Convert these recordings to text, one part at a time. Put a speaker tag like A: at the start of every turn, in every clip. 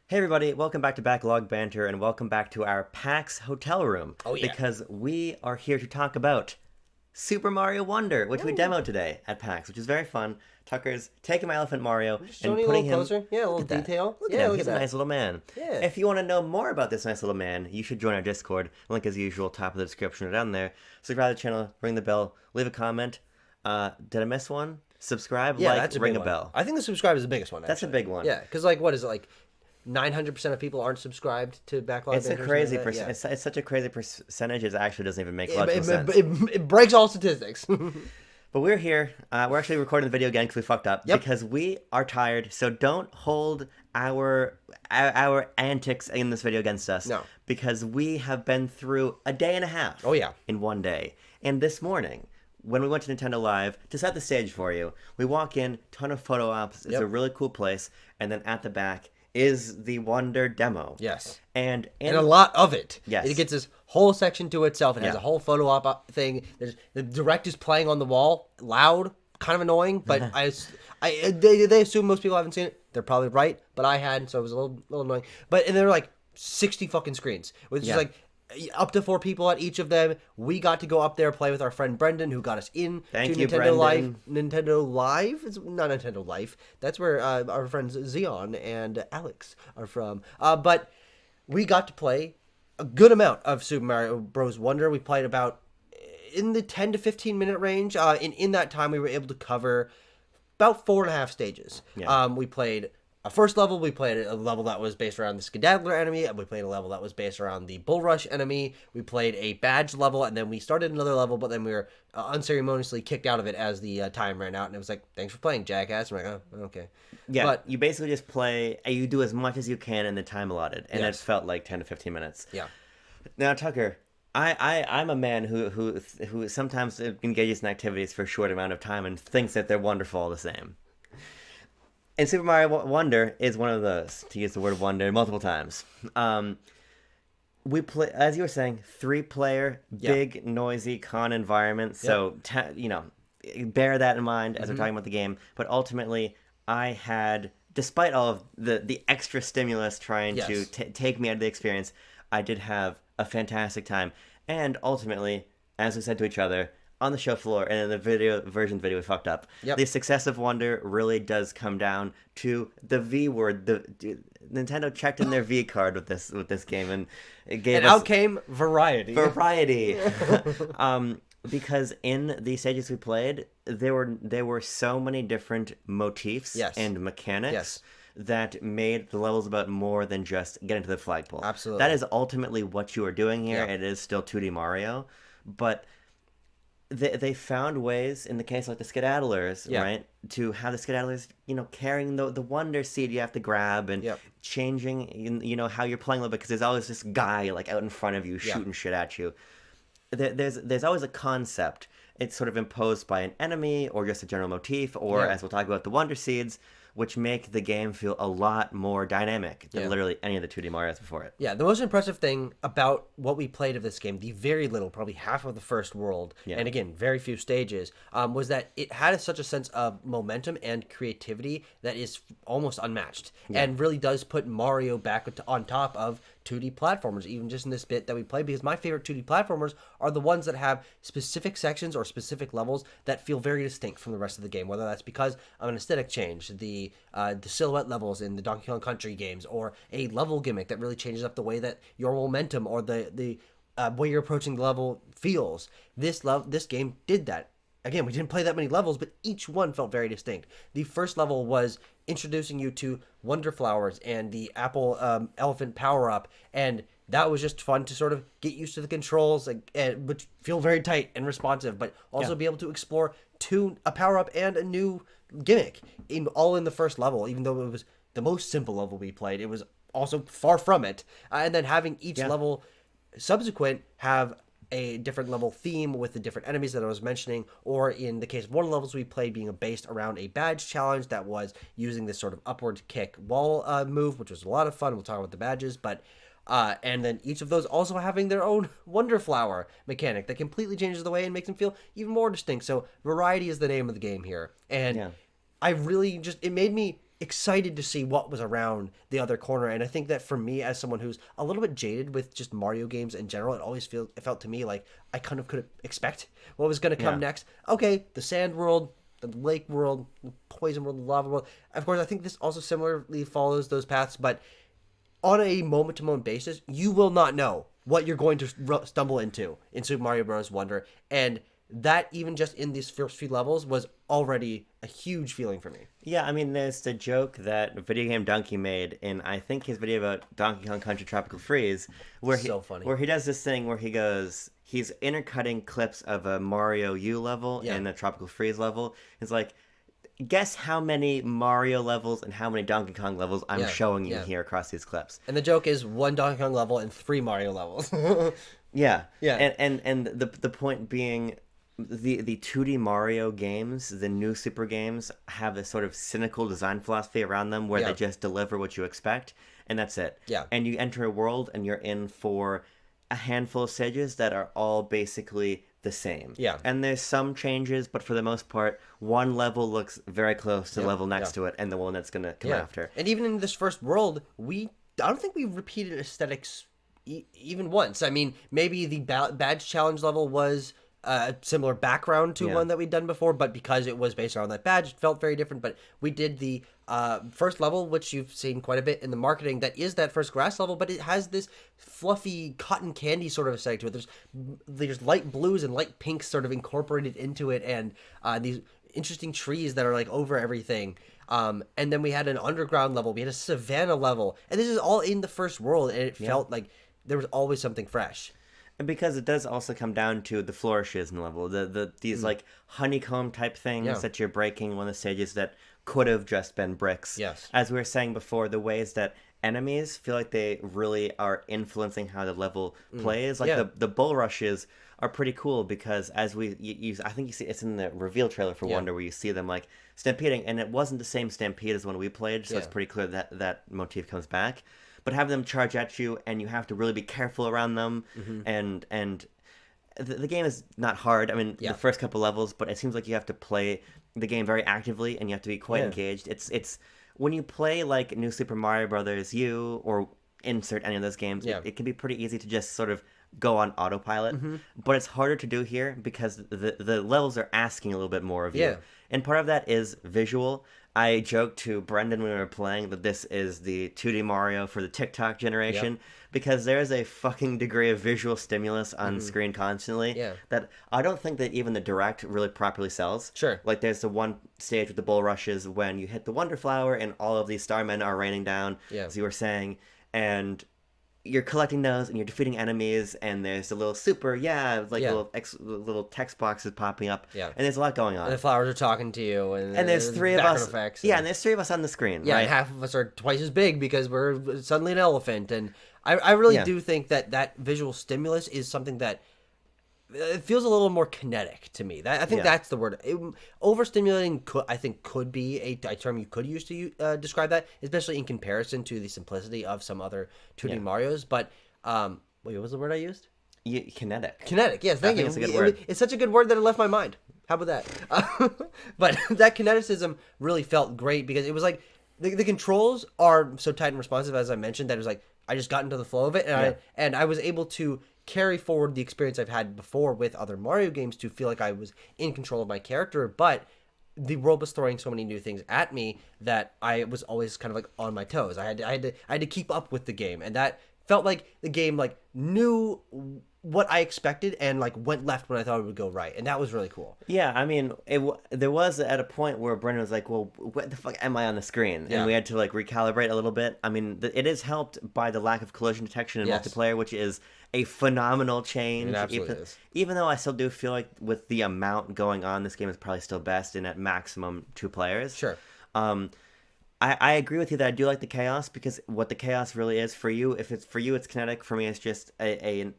A: Hey everybody, welcome back to Backlog Banter and welcome back to our PAX hotel room.
B: Oh, yeah.
A: Because we are here to talk about Super Mario Wonder, which we demoed today at PAX, which is very fun. Tucker's taking my elephant Mario and
B: Showing a
A: putting
B: little
A: him...
B: closer. Yeah, a little
A: Look at that.
B: detail.
A: Look
B: Yeah,
A: at him,
B: look
A: he's
B: at
A: a
B: that.
A: nice little man.
B: Yeah.
A: If you want to know more about this nice little man, you should join our Discord. Link as usual, top of the description or down there. Subscribe to the channel, ring the bell, leave a comment. Did I miss one? Subscribe,
B: Yeah,
A: like,
B: that's a
A: ring
B: big
A: a
B: one.
A: bell.
B: I think the subscribe is the biggest one.
A: That's a
B: actually.
A: big one.
B: Yeah, because what is it, 900% of people aren't subscribed to Backlog
A: It's a
B: Banter or
A: crazy
B: something like that?
A: percent. It's such a crazy percentage. It actually doesn't even make
B: Yeah.
A: logical sense.
B: It breaks all statistics.
A: But we're here. We're actually recording the video again because we fucked up.
B: Yep.
A: Because we are tired. So don't hold our antics in this video against us.
B: No.
A: Because we have been through a day and a half.
B: Oh, yeah.
A: In one day. And this morning, when we went to Nintendo Live, to set the stage for you, we walk in, ton of photo ops. It's
B: Yep.
A: a really cool place. And then at the back is the Wonder demo.
B: Yes.
A: And
B: a lot of it.
A: Yes.
B: It gets this whole section to itself. It has
A: Yeah.
B: a whole photo op thing. The direct is playing on the wall, loud, kind of annoying, but they assume most people haven't seen it. They're probably right, but I had, so it was a little annoying. And there were like 60 fucking screens, which
A: Yeah.
B: is like up to 4 people at each of them. We got to go up there, play with our friend Brendan, who got us in
A: Thank
B: to
A: you,
B: Nintendo Live.
A: Brendan.
B: Nintendo Live? It's not Nintendo Life. That's where our friends Xeon and Alex are from. But we got to play a good amount of Super Mario Bros. Wonder. We played about in the 10 to 15 minute range. In that time, we were able to cover about 4.5 stages.
A: Yeah.
B: We played a first level. We played a level that was based around the Skedaddler enemy. And we played a level that was based around the Bull Rush enemy. We played a badge level, and then we started another level, but then we were unceremoniously kicked out of it as the time ran out. And it was like, thanks for playing, jackass. I'm like, oh, okay.
A: Yeah,
B: But
A: you basically just play, you do as much as you can in the time allotted, and
B: Yes.
A: it felt like 10 to 15 minutes.
B: yeah.
A: Now, Tucker, I'm a man who sometimes engages in activities for a short amount of time and thinks that they're wonderful all the same. And Super Mario Wonder is one of those, to use the word wonder multiple times. We play, as you were saying, 3-player,
B: Yeah.
A: big, noisy con environment. So, bear that in mind as we're talking about the game. But ultimately, I had, despite all of the extra stimulus trying to
B: Yes.
A: take me out of the experience, I did have a fantastic time. And ultimately, as we said to each other, on the show floor and in the video we fucked up.
B: Yep.
A: The success of Wonder really does come down to the V word. Nintendo checked in their V card with this game, and it gave
B: And
A: us
B: out came variety.
A: variety. Because in the stages we played, there were so many different motifs
B: Yes.
A: and mechanics.
B: Yes.
A: That made the levels about more than just getting to the flagpole.
B: Absolutely.
A: That is ultimately what you are doing here.
B: Yep.
A: It is still 2D Mario, but they found ways, in the case like the Skedaddlers,
B: Yeah.
A: right, to have the Skedaddlers, carrying the Wonder Seed you have to grab, and
B: Yep.
A: changing, how you're playing a little bit, because there's always this guy like out in front of you shooting shit at you. There's always a concept. It's sort of imposed by an enemy or just a general motif, or
B: Yeah.
A: as we'll talk about, the Wonder Seeds, which make the game feel a lot more dynamic than
B: Yeah.
A: literally any of the 2D Marios before it.
B: Yeah, the most impressive thing about what we played of this game, the very little, probably half of the first world, and again, very few stages, was that it had such a sense of momentum and creativity that is almost unmatched, and really does put Mario back on top of 2D platformers, even just in this bit that we played, because my favorite 2D platformers are the ones that have specific sections or specific levels that feel very distinct from the rest of the game, whether that's because of an aesthetic change, the silhouette levels in the Donkey Kong Country games, or a level gimmick that really changes up the way that your momentum or the way you're approaching the level feels. This game did that. Again, we didn't play that many levels, but each one felt very distinct. The first level was introducing you to Wonder Flowers and the Apple Elephant power-up, and that was just fun to sort of get used to the controls, which feel very tight and responsive, but also be able to explore a power-up and a new gimmick all in the first level. Even though it was the most simple level we played, it was also far from it. And then having each level subsequent have a different level theme with the different enemies that I was mentioning, or in the case of one of the levels we played being based around a badge challenge that was using this sort of upward kick wall move, which was a lot of fun. We'll talk about the badges, but and then each of those also having their own Wonder Flower mechanic that completely changes the way and makes them feel even more distinct. So variety is the name of the game here, and I really it made me excited to see what was around the other corner. And I think that for me, as someone who's a little bit jaded with just Mario games in general, it felt to me like I kind of could expect what was going to come next. Okay, the sand world, the lake world, the poison world, the lava world. Of course, I think this also similarly follows those paths, but on a moment-to-moment basis, you will not know what you're going to stumble into in Super Mario Bros. Wonder, and that even just in these first few levels was already a huge feeling for me.
A: Yeah, I mean, there's the joke that Video Game Donkey made in, I think, his video about Donkey Kong Country Tropical Freeze, where
B: funny.
A: Where he does this thing where he's intercutting clips of a Mario U level and a Tropical Freeze level. It's like, guess how many Mario levels and how many Donkey Kong levels I'm showing you here across these clips.
B: And the joke is 1 Donkey Kong level and 3 Mario levels.
A: Yeah. And the point being, the 2D Mario games, the new Super games, have this sort of cynical design philosophy around them where they just deliver what you expect, and that's it.
B: Yeah.
A: And you enter a world, and you're in for a handful of stages that are all basically the same.
B: Yeah.
A: And there's some changes, but for the most part, one level looks very close to the level next to it, and the one that's going to come after.
B: And even in this first world, I don't think we repeated aesthetics even once. I mean, maybe the badge challenge level was a similar background to one that we'd done before, but because it was based on that badge, it felt very different. But we did the first level, which you've seen quite a bit in the marketing, that is that first grass level, but it has this fluffy cotton candy sort of aesthetic to it. There's light blues and light pinks sort of incorporated into it, and these interesting trees that are like over everything. And then we had an underground level, we had a savannah level, and this is all in the first world, and it felt like there was always something fresh.
A: And because it does also come down to the flourishes in the level, these like honeycomb type things that you're breaking, one of the stages that could have just been bricks.
B: Yes.
A: As we were saying before, the ways that enemies feel like they really are influencing how the level plays. Like the bull rushes are pretty cool because as I think you see it's in the reveal trailer for Wonder where you see them like stampeding, and it wasn't the same stampede as when we played, so it's pretty clear that that motif comes back. But having them charge at you, and you have to really be careful around them, and the game is not hard. I mean, the first couple levels, but it seems like you have to play the game very actively, and you have to be quite engaged. It's when you play like New Super Mario Brothers U or insert any of those games, it can be pretty easy to just sort of go on autopilot. But it's harder to do here because the levels are asking a little bit more of you. And part of that is visual. I joked to Brendan when we were playing that this is the 2D Mario for the TikTok generation because there is a fucking degree of visual stimulus on screen constantly that I don't think that even the Direct really properly sells.
B: Sure.
A: Like there's the one stage with the bull rushes when you hit the Wonder Flower and all of these Starmen are raining down, as you were saying, and you're collecting those and you're defeating enemies, and there's a little super little text boxes popping up, and there's a lot going on,
B: and the flowers are talking to you, and
A: there's 3 of us
B: and
A: there's 3 of us on the screen,
B: right? And half of us are twice as big because we're suddenly an elephant. And I really do think that visual stimulus is something that it feels a little more kinetic to me. I think that's the word. Overstimulating could be a term you could use to describe that, especially in comparison to the simplicity of some other 2D Marios. But wait, what was the word I used?
A: Kinetic.
B: Kinetic. Yes, thank you.
A: It's a good word.
B: It's such a good word that it left my mind. How about that? But that kineticism really felt great because it was like the controls are so tight and responsive, as I mentioned, that it was like I just got into the flow of it, and I was able to carry forward the experience I've had before with other Mario games to feel like I was in control of my character, but the world was throwing so many new things at me that I was always kind of like on my toes. I had to keep up with the game, and that felt like the game like knew what I expected and like went left when I thought it would go right, and that was really cool.
A: Yeah, I mean, there was at a point where Brendan was like, "Well, what the fuck am I on the screen?" And we had to like recalibrate a little bit. I mean, it is helped by the lack of collision detection in multiplayer, which is a phenomenal change.
B: It absolutely is.
A: Even though I still do feel like with the amount going on, this game is probably still best in at maximum 2 players.
B: Sure.
A: I agree with you that I do like the chaos because what the chaos really is for you, if it's for you, it's kinetic. For me, it's just an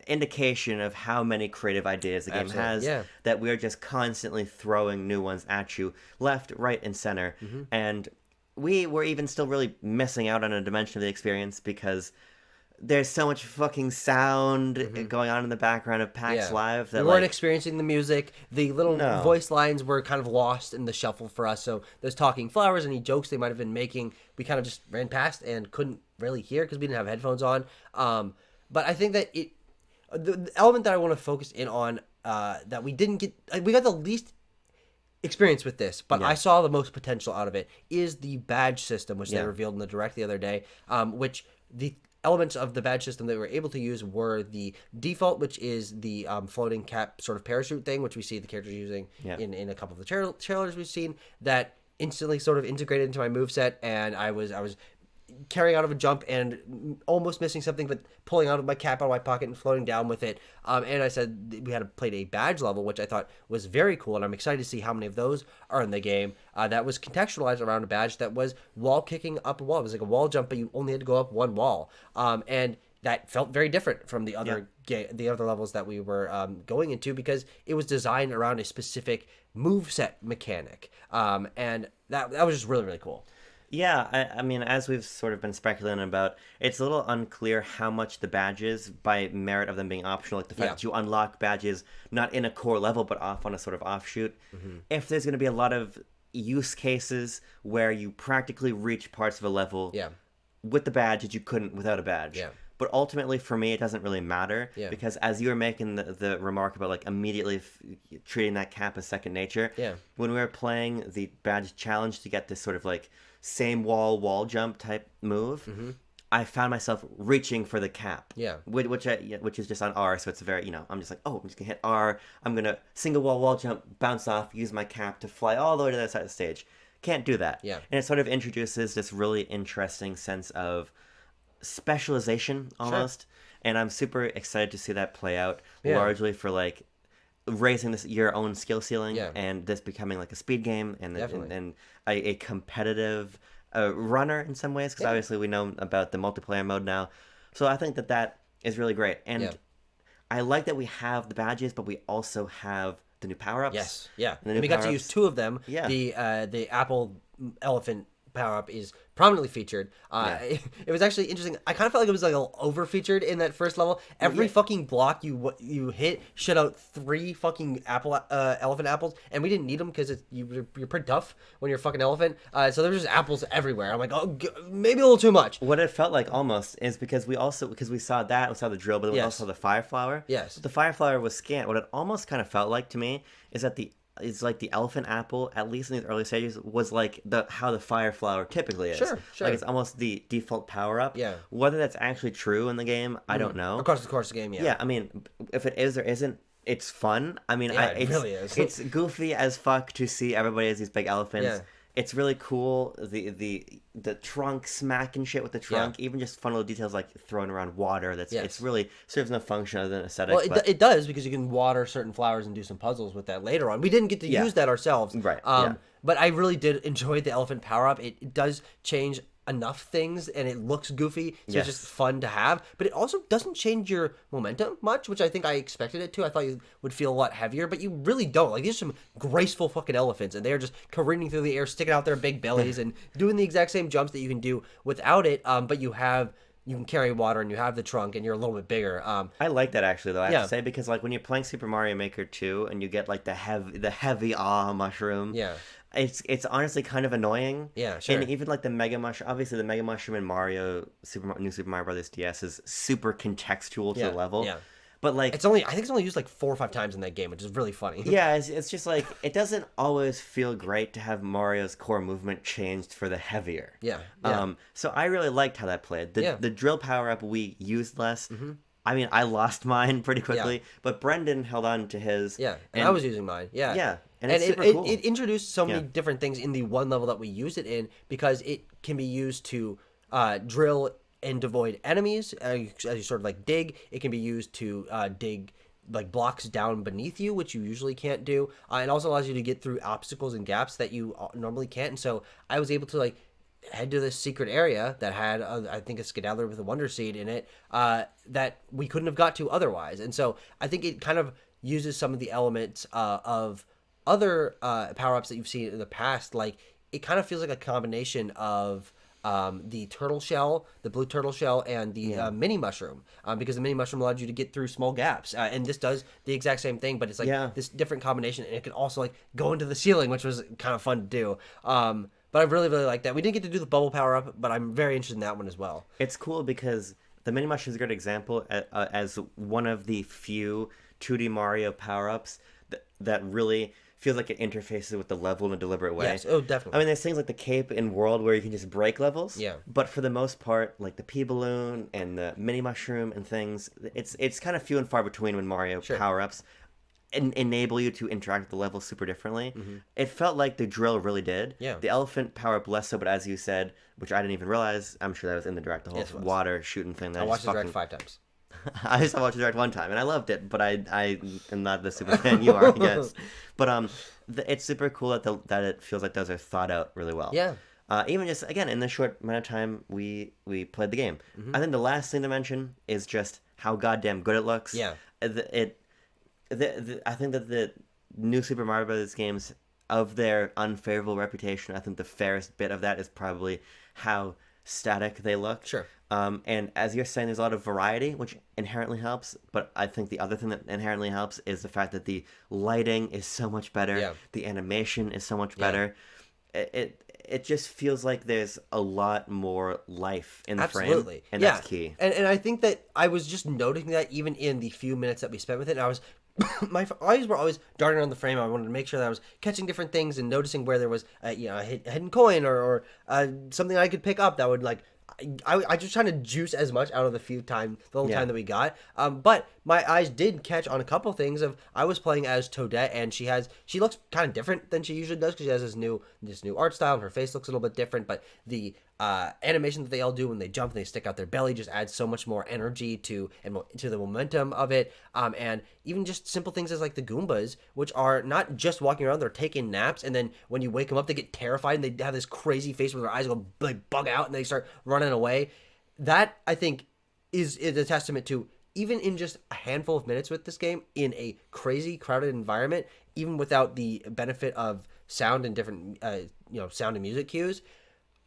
A: indication of how many creative ideas the game has, that we're just constantly throwing new ones at you left, right, and center. And we were even still really missing out on a dimension of the experience because there's so much fucking sound going on in the background of PAX
B: Yeah.
A: Live
B: We
A: that
B: weren't
A: like
B: experiencing the music. The little
A: no.
B: voice lines were kind of lost in the shuffle for us. So those talking flowers, any jokes they might have been making, we kind of just ran past and couldn't really hear because we didn't have headphones on. But I think that the element that I want to focus in on that we didn't get, we got the least experience with this, but
A: Yeah.
B: I saw the most potential out of it is the badge system, which they
A: Yeah.
B: revealed in the direct the other day. Which the elements of the badge system that we were able to use were the default, which is the floating cap sort of parachute thing, which we see the characters using
A: Yeah.
B: in a couple of the trailers we've seen. That instantly sort of integrated into my moveset, and I was carrying out of a jump and almost missing something, but pulling out of my cap out of my pocket and floating down with it. And I said we had played a badge level, which I thought was very cool, and I'm excited to see how many of those are in the game. That was contextualized around a badge that was wall kicking up a wall. It was like a wall jump, but you only had to go up one wall. And that felt very different from the other the other levels that we were going into, because it was designed around a specific moveset mechanic. And that was just really, really cool.
A: Yeah, I mean, as we've sort of been speculating about, it's a little unclear how much the badges, by merit of them being optional, like the fact that you unlock badges not in a core level, but off on a sort of offshoot, if there's going to be a lot of use cases where you practically reach parts of a level with the badge that you couldn't without a badge.
B: Yeah.
A: But ultimately, for me, it doesn't really matter, because as you were making the remark about like immediately treating that cap as second nature, when we were playing the badge challenge to get this sort of like same wall jump type move, I found myself reaching for the cap, which is just on R, so it's very, I'm just like, oh, I'm just gonna hit R, I'm gonna single wall jump, bounce off, use my cap to fly all the way to the other side of the stage. Can't do that. And it sort of introduces this really interesting sense of specialization almost, and I'm super excited to see that play out, largely for like raising your own skill ceiling, and this becoming like a speed game and a competitive runner in some ways, because obviously we know about the multiplayer mode now. So I think that is really great, and I like that we have the badges, but we also have the new power-ups.
B: And we got to use two of them. The apple elephant power-up is prominently featured. It was actually interesting. I kind of felt like it was like over featured in that first level. Every fucking block you hit shut out 3 fucking elephant apples, and we didn't need them because you're pretty tough when you're a fucking elephant. So there's just apples everywhere. I'm like, oh, maybe a little too much.
A: What it felt like almost is because we saw the drill, but we also saw the fire flower. The fire flower was scant. What it almost kind of felt like to me is that it's like the elephant apple, at least in these early stages, was like how the fire flower typically is.
B: Sure.
A: Like it's almost the default power up. Whether that's actually true in the game, I don't know.
B: Of course, the game.
A: Yeah, I mean, if it is or isn't, it's fun. I mean,
B: it really is.
A: It's goofy as fuck to see everybody as these big elephants. It's really cool. The trunk smacking shit with the trunk, even just fun little details like throwing around water. It's really serves no function other than aesthetic.
B: Well, it does, because you can water certain flowers and do some puzzles with that later on. We didn't get to use that ourselves,
A: right?
B: But I really did enjoy the elephant power up. It does change enough things, and it looks goofy, so it's just fun to have. But it also doesn't change your momentum much, which I think I expected it to. I thought you would feel a lot heavier, but you really don't. Like, these are some graceful fucking elephants, and they're just careening through the air, sticking out their big bellies, and doing the exact same jumps that you can do without it. But you can carry water, and you have the trunk, and you're a little bit bigger.
A: I like that, actually, though. I have to say, because like when you're playing Super Mario Maker 2 and you get like the heavy mushroom, it's honestly kind of annoying. And even like the Mega Mushroom, obviously the Mega Mushroom in New Super Mario Brothers DS is super contextual to the level. But like,
B: I think it's only used like 4 or 5 times in that game, which is really funny.
A: It's just like, it doesn't always feel great to have Mario's core movement changed for the heavier. So I really liked how that played. The drill power up we used less. I mean, I lost mine pretty quickly, but Brendan held on to his.
B: And I was using mine.
A: And it's super cool.
B: It introduced so many different things in the one level that we used it in, because it can be used to drill and devoid enemies as you sort of like dig. It can be used to dig like blocks down beneath you, which you usually can't do. It also allows you to get through obstacles and gaps that you normally can't. And so I was able to like head to this secret area that had I think a skedaddler with a wonder seed in it that we couldn't have got to otherwise. And so I think it kind of uses some of the elements of other power-ups that you've seen in the past. Like, it kind of feels like a combination of the turtle shell, the blue turtle shell, and the mini mushroom, because the mini mushroom allowed you to get through small gaps, and this does the exact same thing, but it's like this different combination, and it can also like go into the ceiling, which was kind of fun to do. But I really, really like that. We didn't get to do the bubble power up, but I'm very interested in that one as well.
A: It's cool because the mini mushroom is a great example as one of the few 2D Mario power-ups that really feels like it interfaces with the level in a deliberate way.
B: Yes, oh, definitely.
A: I mean, there's things like the cape in World where you can just break levels.
B: Yeah.
A: But for the most part, like the pea balloon and the mini mushroom and things, it's kind of few and far between when Mario power-ups enable you to interact with the level super differently. It felt like the drill really did.
B: Yeah.
A: The elephant power-up less so, but as you said, which I didn't even realize, I'm sure that was in the direct, the whole water shooting thing. That
B: I watched the direct 5 times.
A: I just watched the direct one time, and I loved it, but I am not the super fan you are, I guess. But it's super cool that it feels like those are thought out really well.
B: Yeah.
A: Even just, again, in the short amount of time we played the game. I think the last thing to mention is just how goddamn good it looks.
B: Yeah.
A: I think that the new Super Mario Bros. Games, of their unfavorable reputation, I think the fairest bit of that is probably how static they look.
B: Sure.
A: And as you're saying, there's a lot of variety, which inherently helps. But I think the other thing that inherently helps is the fact that the lighting is so much better.
B: Yeah.
A: The animation is so much better. It just feels like there's a lot more life in the frame. And that's key.
B: And I think that I was just noticing that even in the few minutes that we spent with it, and I was my eyes were always darting around the frame. I wanted to make sure that I was catching different things and noticing where there was a hidden coin or something I could pick up that would like. I just trying to juice as much out of the little time that we got. But my eyes did catch on a couple things of I was playing as Toadette, and she looks kind of different than she usually does because she has this new art style and her face looks a little bit different. But the animation that they all do when they jump and they stick out their belly just adds so much more energy to the momentum of it. And even just simple things as like the Goombas, which are not just walking around, they're taking naps, and then when you wake them up, they get terrified and they have this crazy face where their eyes go like bug out and they start running away. That I think is a testament to, even in just a handful of minutes with this game in a crazy crowded environment, even without the benefit of sound and different sound and music cues,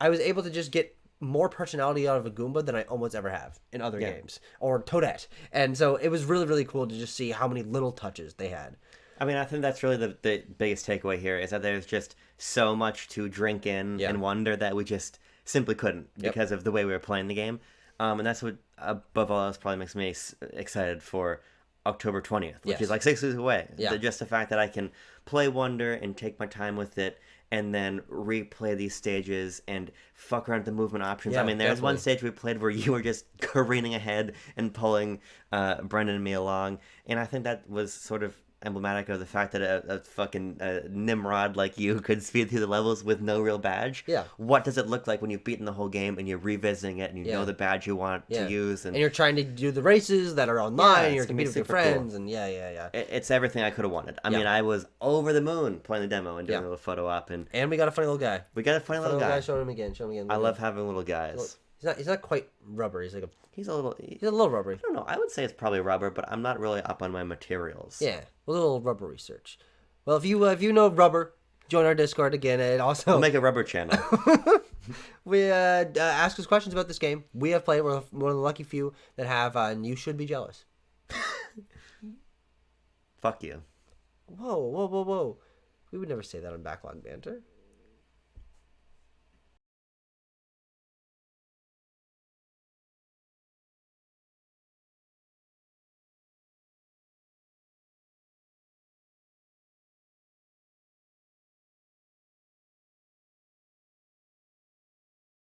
B: I was able to just get more personality out of a Goomba than I almost ever have in other games, or Toadette. And so it was really, really cool to just see how many little touches they had.
A: I mean, I think that's really the biggest takeaway here, is that there's just so much to drink in and wonder that we just simply couldn't because of the way we were playing the game. And that's what, above all else, probably makes me excited for October 20th, which is like 6 weeks away. Just the fact that I can play Wonder and take my time with it and then replay these stages and fuck around with the movement options. I mean, there's one stage we played where you were just careening ahead and pulling Brendan and me along, and I think that was sort of emblematic of the fact that a fucking Nimrod like you could speed through the levels with no real badge.
B: Yeah.
A: What does it look like when you've beaten the whole game and you're revisiting it and you know the badge you want to use? And
B: you're trying to do the races that are online and you're competing with your friends. Cool. And
A: It's everything I could have wanted. I mean, I was over the moon playing the demo and doing a little photo op. And
B: we got a funny little guy.
A: We got a funny little guy.
B: Show him again.
A: I love having little guys.
B: He's not quite rubber. He's a little rubbery.
A: I don't know. I would say it's probably rubber, but I'm not really up on my materials.
B: Yeah, a little rubber research. Well, if you know rubber, join our Discord again, and also
A: we'll make a rubber channel.
B: We ask us questions about this game. We have played. We're one of the lucky few that have, and you should be jealous.
A: Fuck you.
B: Whoa. We would never say that on Backlog Banter.